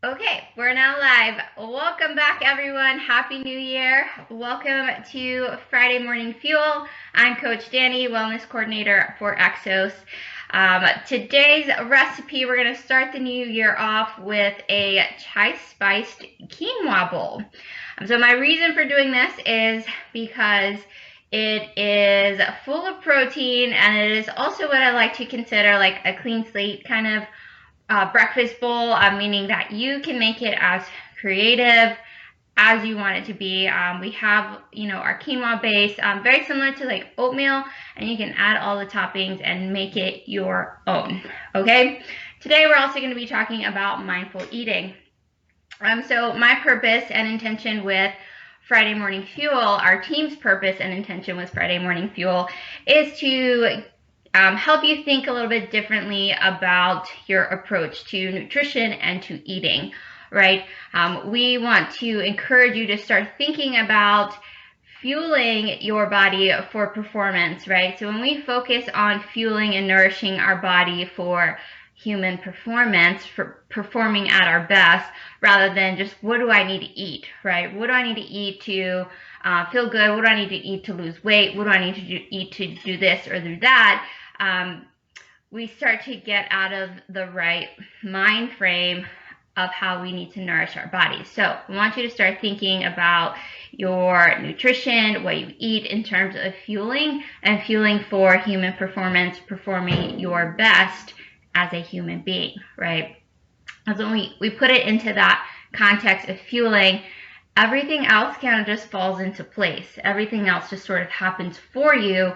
Okay, we're now live. Welcome back, everyone. Happy New Year. Welcome to Friday Morning Fuel. I'm Coach Danny, Wellness Coordinator for Exos. Today's recipe, we're going to start the new year off with a chai-spiced quinoa bowl. So my reason for doing this is because it is full of protein, and it is also what I like to consider like a clean slate kind of breakfast bowl, meaning that you can make it as creative as you want it to be. We have, our quinoa base, very similar to like oatmeal, and you can add all the toppings and make it your own, okay? Today, we're also going to be talking about mindful eating. So my purpose and intention with Friday Morning Fuel, our team's purpose and intention with Friday Morning Fuel, is to help you think a little bit differently about your approach to nutrition and to eating, right? We want to encourage you to start thinking about fueling your body for performance, right? So when we focus on fueling and nourishing our body for human performance, for performing at our best, rather than just what do I need to eat, right? What do I need to eat to feel good? What do I need to eat to lose weight? What do I need to eat to do this or do that? We start to get out of the right mind frame of how we need to nourish our bodies. So I want you to start thinking about your nutrition, what you eat in terms of fueling, and fueling for human performance, performing your best as a human being, right? So when we put it into that context of fueling, everything else kind of just falls into place. Everything else just sort of happens for you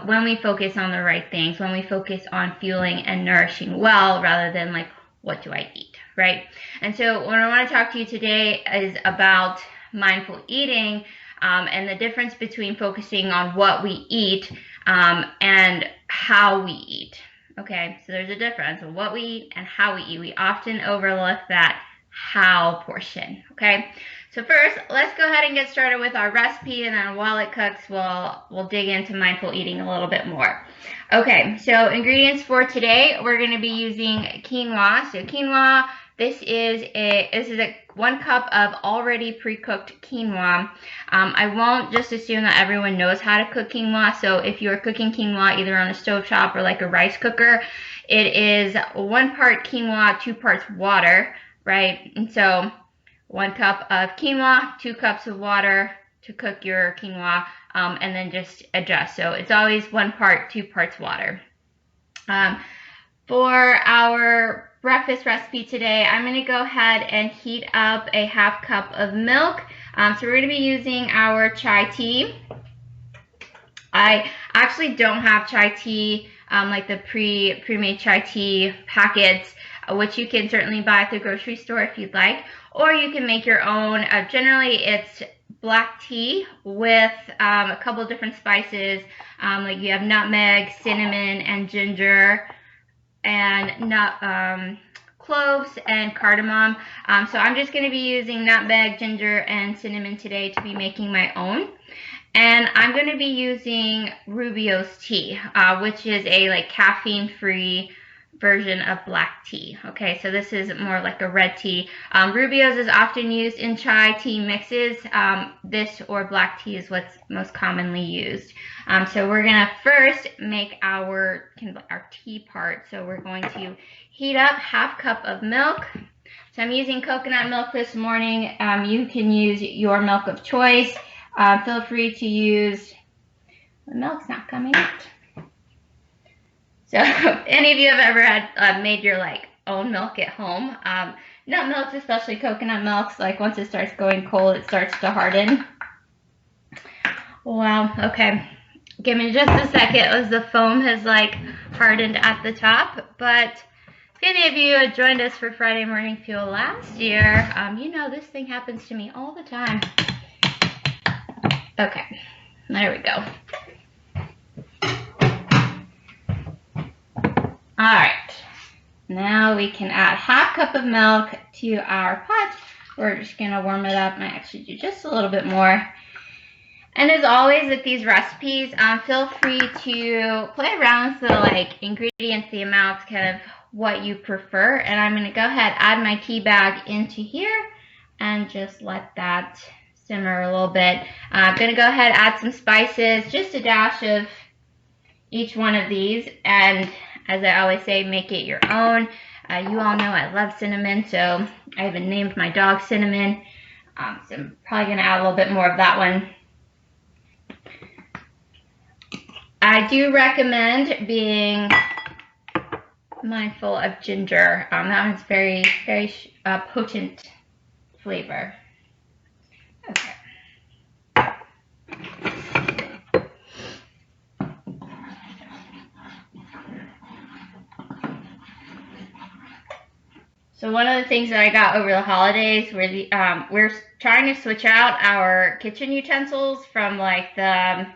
when we focus on the right things, when we focus on fueling and nourishing well, rather than like, what do I eat, right? And so what I want to talk to you today is about mindful eating and the difference between focusing on what we eat and how we eat. Okay, so there's a difference in what we eat and how we eat. We often overlook that how portion, okay? So first, let's go ahead and get started with our recipe, and then while it cooks, we'll dig into mindful eating a little bit more. Okay, so ingredients for today, we're going to be using quinoa. So quinoa, this is a 1 cup of already pre-cooked quinoa. I won't just assume that everyone knows how to cook quinoa. So if you're cooking quinoa either on a stovetop or like a rice cooker, it is 1 part quinoa, 2 parts water, right? And so 1 cup of quinoa, 2 cups of water to cook your quinoa, and then just adjust. So it's always 1 part, 2 parts water. For our breakfast recipe today, I'm going to go ahead and heat up a 1/2 cup of milk. So we're going to be using our chai tea. I actually don't have chai tea, like the pre-made chai tea packets, which you can certainly buy at the grocery store if you'd like, or you can make your own. Generally, it's black tea with a couple of different spices, like you have nutmeg, cinnamon, and ginger, and cloves and cardamom. So I'm just going to be using nutmeg, ginger, and cinnamon today to be making my own. And I'm going to be using Rubio's tea, which is a like caffeine-free version of black tea. Okay, so this is more like a red tea. Rubio's is often used in chai tea mixes. This or black tea is what's most commonly used. So we're gonna first make our tea part. So we're going to heat up 1/2 cup of milk. So I'm using coconut milk this morning. You can use your milk of choice. Feel free to use, the milk's not coming out. So if any of you have ever had made your like own milk at home, nut milks, especially coconut milks, like once it starts going cold, it starts to harden. Wow, okay. Give me just a second as the foam has like hardened at the top. But if any of you had joined us for Friday Morning Fuel last year, you know this thing happens to me all the time. Okay, there we go. All right, now we can add 1/2 cup of milk to our pot. We're just gonna warm it up. I actually do just a little bit more. And as always with these recipes, feel free to play around with the like ingredients, the amounts, kind of what you prefer. And I'm going to go ahead, add my tea bag into here and just let that simmer a little bit. I'm going to go ahead, add some spices, just a dash of each one of these. And as I always say, make it your own. You all know I love cinnamon, so I even named my dog Cinnamon. So I'm probably going to add a little bit more of that one. I do recommend being mindful of ginger. That one's very, very potent flavor. Okay. So one of the things that I got over the holidays were we're trying to switch out our kitchen utensils from like the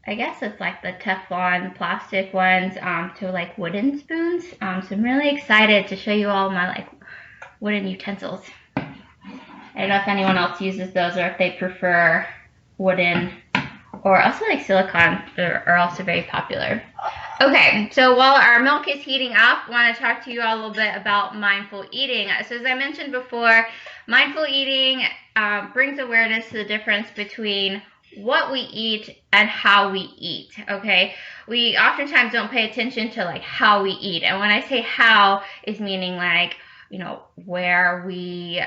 I guess it's like the Teflon plastic ones to like wooden spoons. So I'm really excited to show you all my like wooden utensils. I don't know if anyone else uses those or if they prefer wooden, or also like silicone are also very popular. Okay, so while our milk is heating up, I want to talk to you all a little bit about mindful eating. So as I mentioned before, mindful eating brings awareness to the difference between what we eat and how we eat, okay? We oftentimes don't pay attention to like how we eat. And when I say how, is meaning like, you know, where are we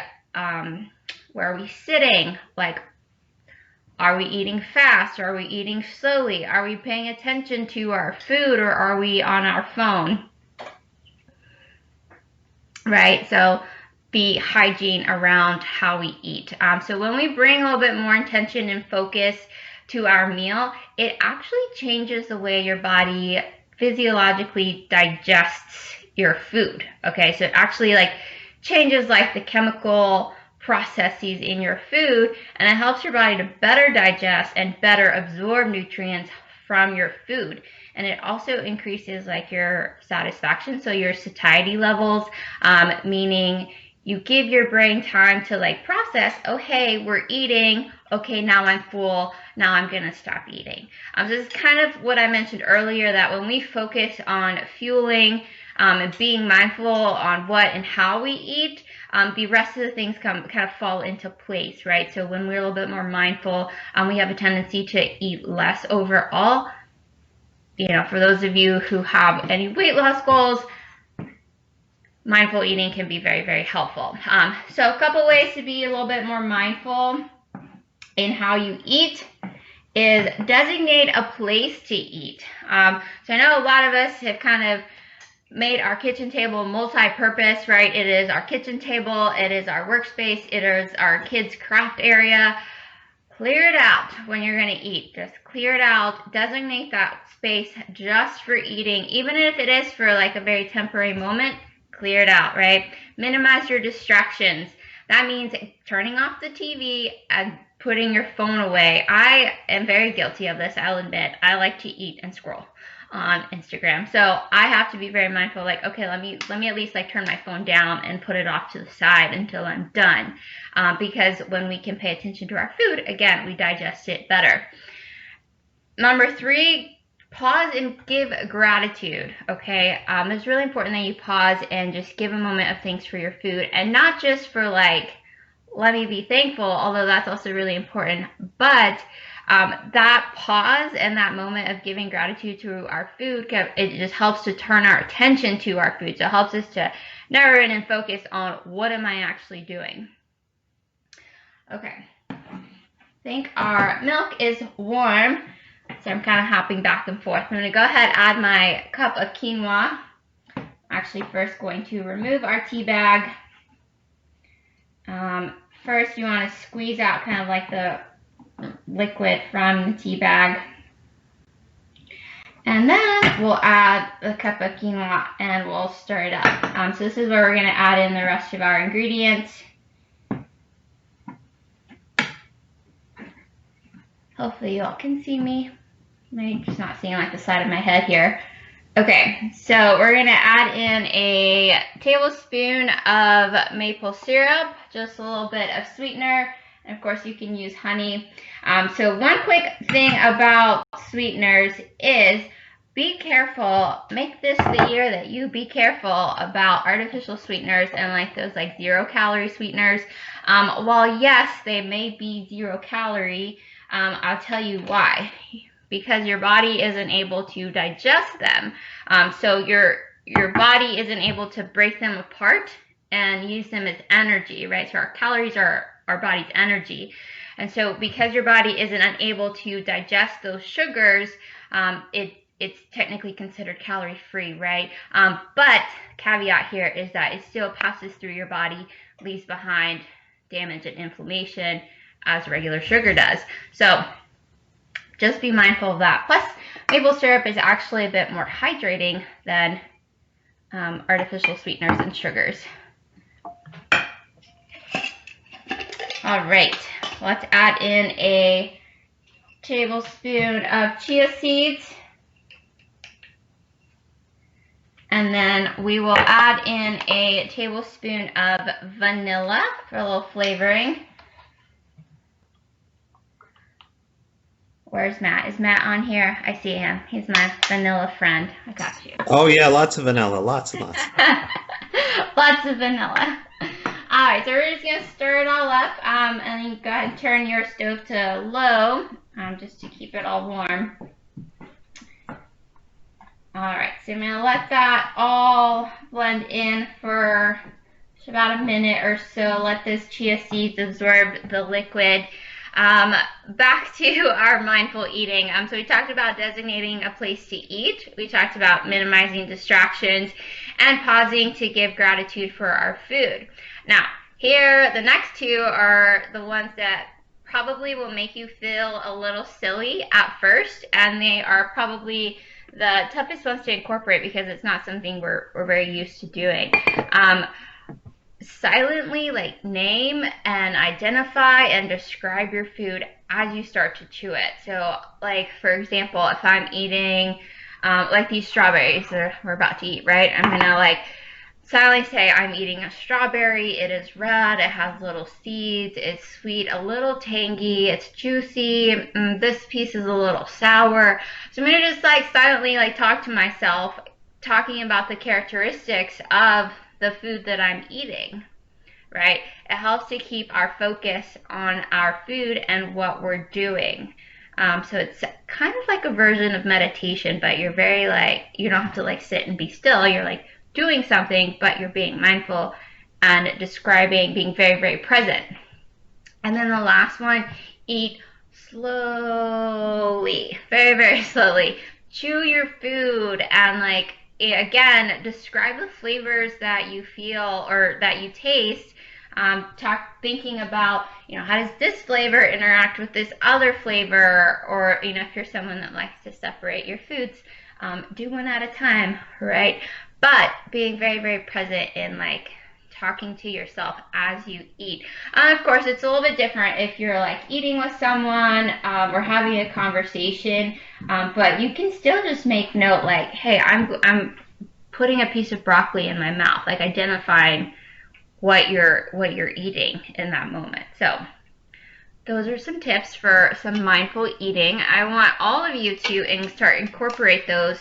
sitting? Like, are we eating fast? Are we eating slowly? Are we paying attention to our food, or are we on our phone? Right, so be hygiene around how we eat. So when we bring a little bit more intention and focus to our meal, it actually changes the way your body physiologically digests your food. Okay, so it actually like changes like the chemical processes in your food, and it helps your body to better digest and better absorb nutrients from your food. And it also increases like your satisfaction, so your satiety levels, meaning you give your brain time to like process, oh hey, we're eating, okay, now I'm full, now I'm gonna stop eating. So this is kind of what I mentioned earlier, that when we focus on fueling and being mindful on what and how we eat, the rest of the things kind of fall into place, right? So when we're a little bit more mindful, we have a tendency to eat less overall. You know, for those of you who have any weight loss goals, mindful eating can be very, very helpful. So a couple ways to be a little bit more mindful in how you eat is designate a place to eat. So I know a lot of us have kind of made our kitchen table multi-purpose, right? It is our kitchen table, it is our workspace, it is our kids' craft area. Clear it out when you're going to eat. Just clear it out. Designate that space just for eating, even if it is for like a very temporary moment. Clear it out, right? Minimize your distractions. That means turning off the TV and putting your phone away. I am very guilty of this, I'll admit. I like to eat and scroll on Instagram. So I have to be very mindful, like, okay, let me at least like turn my phone down and put it off to the side until I'm done. Because when we can pay attention to our food, again, we digest it better. Number 3, pause and give gratitude, okay? It's really important that you pause and just give a moment of thanks for your food, and not just for like, let me be thankful, although that's also really important, but that pause and that moment of giving gratitude to our food, it just helps to turn our attention to our food. So it helps us to narrow in and focus on what am I actually doing. Okay, I think our milk is warm, so I'm kind of hopping back and forth. I'm going to go ahead and add my cup of quinoa. I'm actually first going to remove our tea bag. First, you want to squeeze out kind of like the liquid from the tea bag. And then we'll add a cup of quinoa and we'll stir it up. So this is where we're going to add in the rest of our ingredients. Hopefully you all can see me. I'm just not seeing like the side of my head here. Okay, so we're going to add in a tablespoon of maple syrup, just a little bit of sweetener, And of course, you can use honey. So one quick thing about sweeteners is be careful. Make this the year that you be careful about artificial sweeteners and like those like 0-calorie sweeteners. While yes, they may be 0-calorie, I'll tell you why. Because your body isn't able to digest them. So your body isn't able to break them apart and use them as energy, right? So our calories are our body's energy. And so because your body isn't unable to digest those sugars, it's technically considered calorie free, right? But caveat here is that it still passes through your body, leaves behind damage and inflammation as regular sugar does. So just be mindful of that. Plus, maple syrup is actually a bit more hydrating than artificial sweeteners and sugars. All right, let's add in a tablespoon of chia seeds. And then we will add in a tablespoon of vanilla for a little flavoring. Where's Matt? Is Matt on here? I see him. He's my vanilla friend. I got you. Oh yeah, lots of vanilla, lots and lots. Lots of vanilla. All right, so we're just gonna stir it all up, and then you go ahead and turn your stove to low, just to keep it all warm. All right, so I'm gonna let that all blend in for about a minute or so. Let those chia seeds absorb the liquid. Back to our mindful eating. So we talked about designating a place to eat. We talked about minimizing distractions and pausing to give gratitude for our food. Now, here, the next two are the ones that probably will make you feel a little silly at first, and they are probably the toughest ones to incorporate because it's not something we're very used to doing. Silently name and identify and describe your food as you start to chew it. So for example, if I'm eating these strawberries that we're about to eat, right? I'm gonna silently say I'm eating a strawberry. It is red, it has little seeds, it's sweet, a little tangy, it's juicy, this piece is a little sour. So I'm gonna just silently talk to myself, talking about the characteristics of the food that I'm eating, right? It helps to keep our focus on our food and what we're doing. So it's kind of like a version of meditation, but you're very you don't have to sit and be still. You're doing something, but you're being mindful and describing, being very, very present. And then the last one, eat slowly, very, very slowly. Chew your food and again, describe the flavors that you feel or that you taste. Thinking about, how does this flavor interact with this other flavor? Or, if you're someone that likes to separate your foods, do one at a time, right? But being very, very present in talking to yourself as you eat. Of course, it's a little bit different if you're eating with someone or having a conversation, but you can still just make note hey, I'm putting a piece of broccoli in my mouth, identifying what you're eating in that moment. So those are some tips for some mindful eating. I want all of you to start incorporate those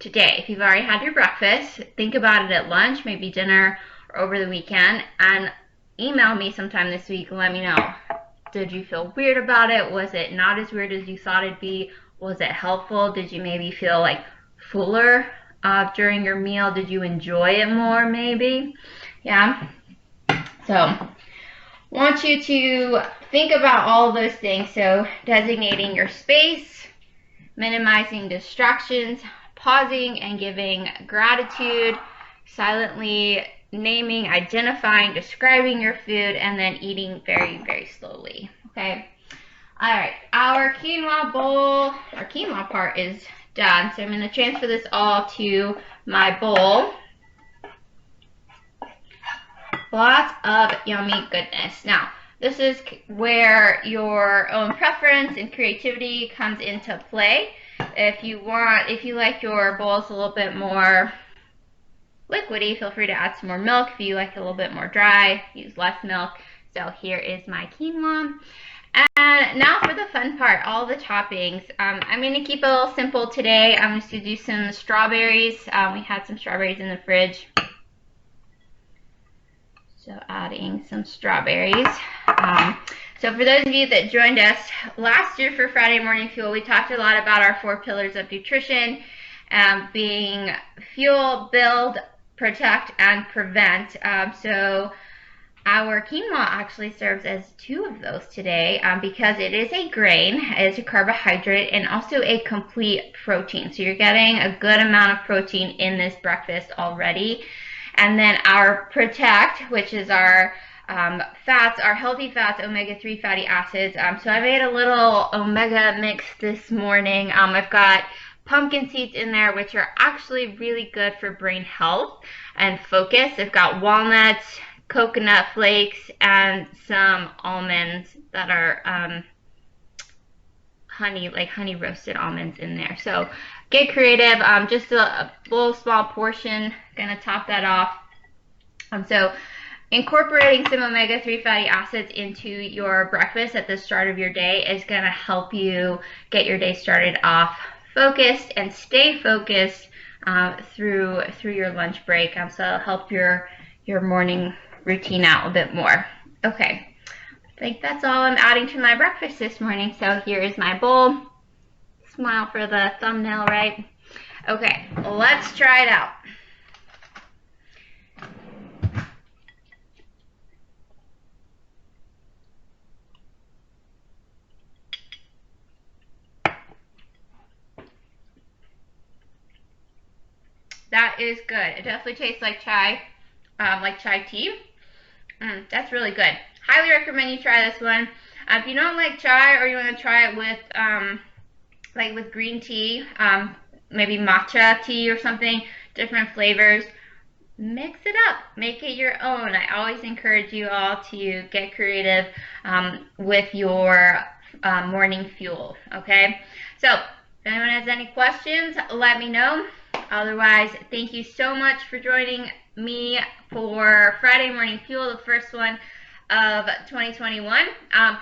today. If you've already had your breakfast, think about it at lunch, maybe dinner, or over the weekend, and email me sometime this week and let me know. Did you feel weird about it? Was it not as weird as you thought it'd be? Was it helpful? Did you maybe feel fuller during your meal? Did you enjoy it more maybe? Yeah. So want you to think about all of those things. So designating your space, minimizing distractions, pausing and giving gratitude, silently naming, identifying, describing your food, and then eating very, very slowly. Okay. All right. Our quinoa bowl, our quinoa part is done. So I'm going to transfer this all to my bowl. Lots of yummy goodness. Now, this is where your own preference and creativity comes into play. If you like your bowls a little bit more liquidy, feel free to add some more milk. If you like it a little bit more dry, use less milk. So here is my quinoa. And now for the fun part, all the toppings. I'm going to keep it a little simple today. I'm just going to do some strawberries. We had some strawberries in the fridge. So adding some strawberries. So for those of you that joined us last year for Friday Morning Fuel, we talked a lot about our 4 pillars of nutrition, being fuel, build, protect, and prevent. So our quinoa actually serves as 2 of those today because it is a grain, it's a carbohydrate, and also a complete protein. So you're getting a good amount of protein in this breakfast already. And then our protect, which is our fats, our healthy fats, omega-3 fatty acids. So I made a little omega mix this morning. I've got pumpkin seeds in there, which are actually really good for brain health and focus. I've got walnuts, coconut flakes, and some almonds that are honey roasted almonds in there. So get creative. Just a little small portion, gonna top that off. So incorporating some omega-3 fatty acids into your breakfast at the start of your day is gonna help you get your day started off focused and stay focused through your lunch break. So it'll help your morning routine out a bit more. Okay, I think that's all I'm adding to my breakfast this morning. So here is my bowl. Smile for the thumbnail, right? Okay, let's try it out. That is good. It definitely tastes like chai tea. That's really good. Highly recommend you try this one. If you don't like chai or you want to try it with with green tea, maybe matcha tea or something, different flavors, mix it up, make it your own. I always encourage you all to get creative with your morning fuel, okay? So if anyone has any questions, let me know. Otherwise, thank you so much for joining me for Friday Morning Fuel, the first one of 2021.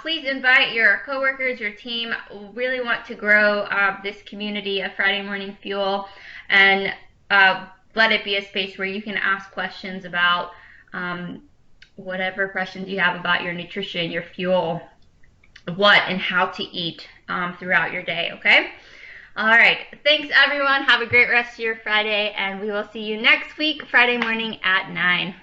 Please invite your coworkers, your team. We really want to grow this community of Friday Morning Fuel, and let it be a space where you can ask questions about whatever questions you have about your nutrition, your fuel, what and how to eat throughout your day, okay? All right, thanks everyone. Have a great rest of your Friday, and we will see you next week, Friday morning at 9.